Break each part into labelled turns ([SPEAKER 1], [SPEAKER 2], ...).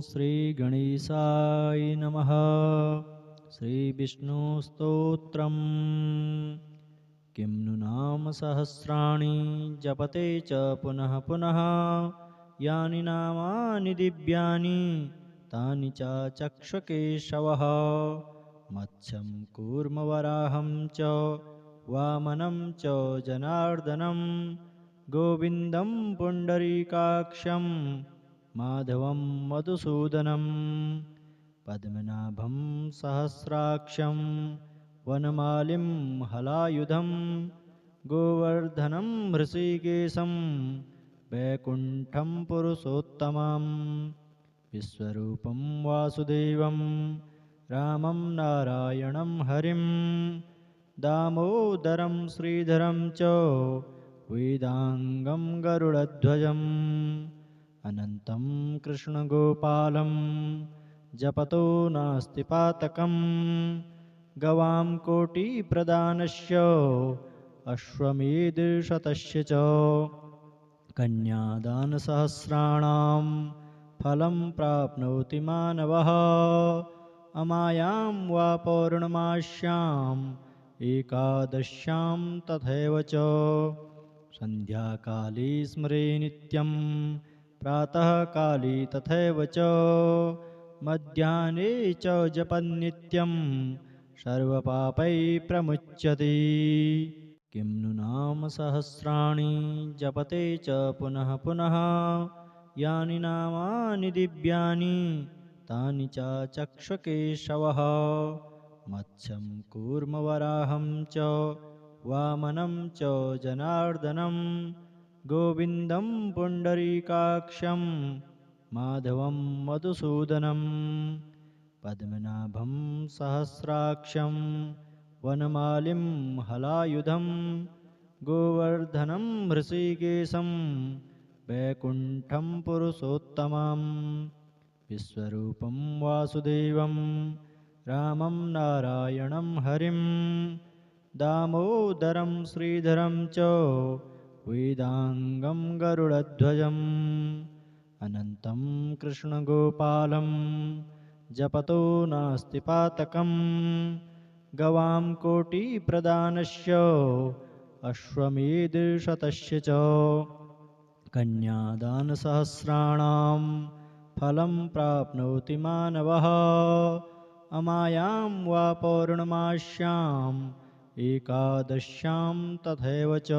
[SPEAKER 1] श्रीगणेशाय नमः। श्रीविष्णुस्तोत्रम्। किं नु नाम सहस्राणि जपते च पुनः पुनः, यानि नामानि दिव्यानि तानि च चक्षुकेशवः। मत्स्यं कूर्मवराहं च वामनं च जनार्दनं, गोविन्दं पुण्डरीकाक्षं माधवं मधुसूदनं। पद्मनाभं सहस्राक्षं वनमालिं हलायुधं, गोवर्धनं हृषीकेशं वैकुण्ठं पुरुषोत्तमं। विश्वरूपं वासुदेवं रामं नारायणं हरिं, दामोदरं श्रीधरं च वेदाङ्गं गरुडध्वजम्। अनन्तं कृष्णगोपालं जपतो नास्ति पातकं, गवां कोटिप्रदानस्य अश्वमेधशतस्य च। कन्यादानसहस्राणां फलं प्राप्नोति मानवः, अमायां वा पौर्णमास्याम् एकादश्यां तथैव च। सन्ध्याकाले स्मरे नित्यं प्रातःकाले तथैव च, मध्याह्ने च जपन्नित्यं सर्वपापैः प्रमुच्यते। किं नु नाम सहस्राणि जपते च पुनः पुनः, यानि नामानि दिव्यानि तानि च चक्षुकेशवः। मत्स्यं कूर्मवराहं च वामनं च जनार्दनं, गोविन्दं पुण्डरीकाक्षं माधवं मधुसूदनं। पद्मनाभं सहस्राक्षं वनमालिं हलायुधं, गोवर्धनं हृषीकेशं वैकुण्ठं पुरुषोत्तमं। विश्वरूपं वासुदेवं रामं नारायणं हरिं, दामोदरं श्रीधरं च वेदाङ्गं गरुडध्वजम्। अनन्तं कृष्णगोपालं जपतो नास्ति पातकं, गवां कोटिप्रदानस्य अश्वमेधशतस्य च। कन्यादानसहस्राणां फलं प्राप्नोति मानवः, अमायां वा पौर्णमास्याम् एकादश्यां तथैव च।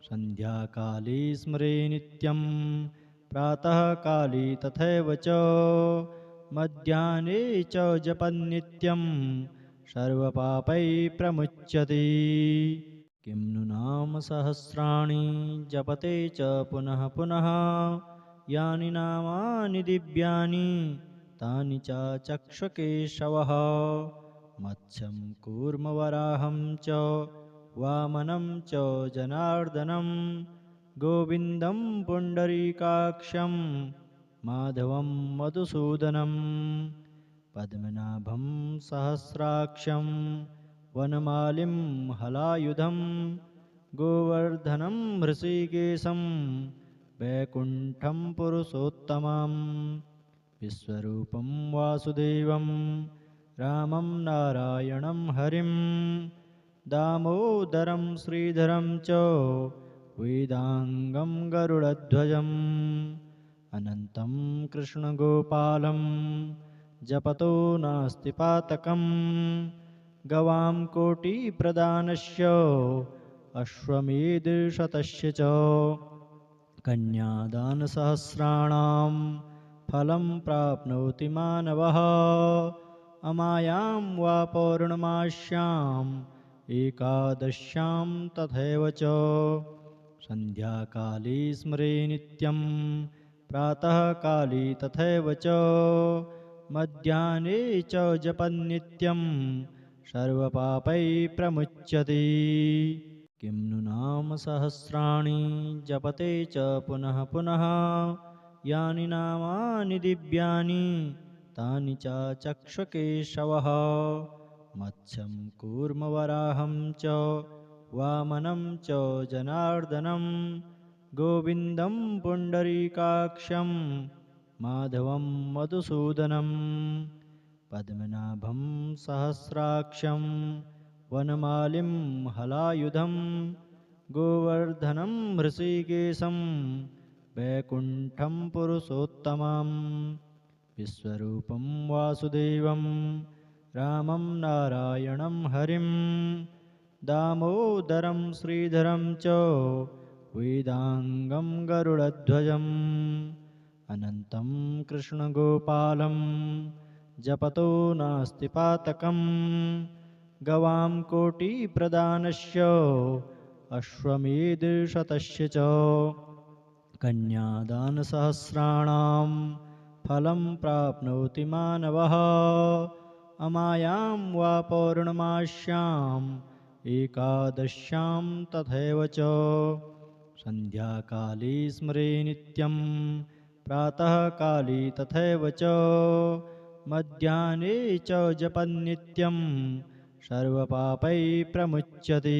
[SPEAKER 1] सन्ध्याकाले स्मरे नित्यं प्रातःकाले तथैव च, मध्याह्ने च जपन्नित्यं सर्वपापैः प्रमुच्यते। किं नु नाम सहस्राणि जपते च पुनः पुनः, यानि नामानि दिव्यानि तानि च चक्षुकेशवः। मत्स्यं कूर्मवराहं च वामनं च जनार्दनं, गोविन्दं पुण्डरीकाक्षं माधवं मधुसूदनं। पद्मनाभं सहस्राक्षं वनमालिं हलायुधं, गोवर्धनं हृषीकेशं वैकुण्ठं पुरुषोत्तमं। विश्वरूपं वासुदेवं रामं नारायणं हरिं, दामोदरं श्रीधरं च वेदाङ्गं गरुडध्वजम्। अनन्तं कृष्णगोपालं जपतो नास्ति पातकं, गवां कोटिप्रदानस्य अश्वमेधशतस्य च। कन्यादानसहस्राणां फलं प्राप्नोति मानवः, अमायां वा पौर्णमास्याम् एकादश्यां तथैव च। सन्ध्याकाले स्मरे नित्यं प्रातःकाले तथैव च, मध्याह्ने च जपन्नित्यं सर्वपापैः प्रमुच्यते। किं नु नाम सहस्राणि जपते च पुनः पुनः, यानि नामानि दिव्यानि तानि च चक्षुकेशवः। मत्स्यं कूर्मवराहं च वामनं च जनार्दनं, गोविन्दं पुण्डरीकाक्षं माधवं मधुसूदनं पद्मनाभं सहस्राक्षं वनमालिं हलायुधं गोवर्धनं हृषीकेशं वैकुण्ठं पुरुषोत्तमं विश्वरूपं वासुदेवं रामं नारायणं हरिं दामोदरं श्रीधरं च वेदाङ्गं गरुडध्वजम् अनन्तं कृष्णगोपालं जपतो नास्ति पातकं गवां कोटिप्रदानस्य अश्वमेधशतस्य च कन्यादानसहस्राणां फलं प्राप्नोति मानवः अमायां वा पौर्णमास्याम् एकादश्यां तथैव च सन्ध्याकाले स्मरे नित्यं प्रातःकाले तथैव च मध्याह्ने च जपन्नित्यं सर्वपापैः प्रमुच्यते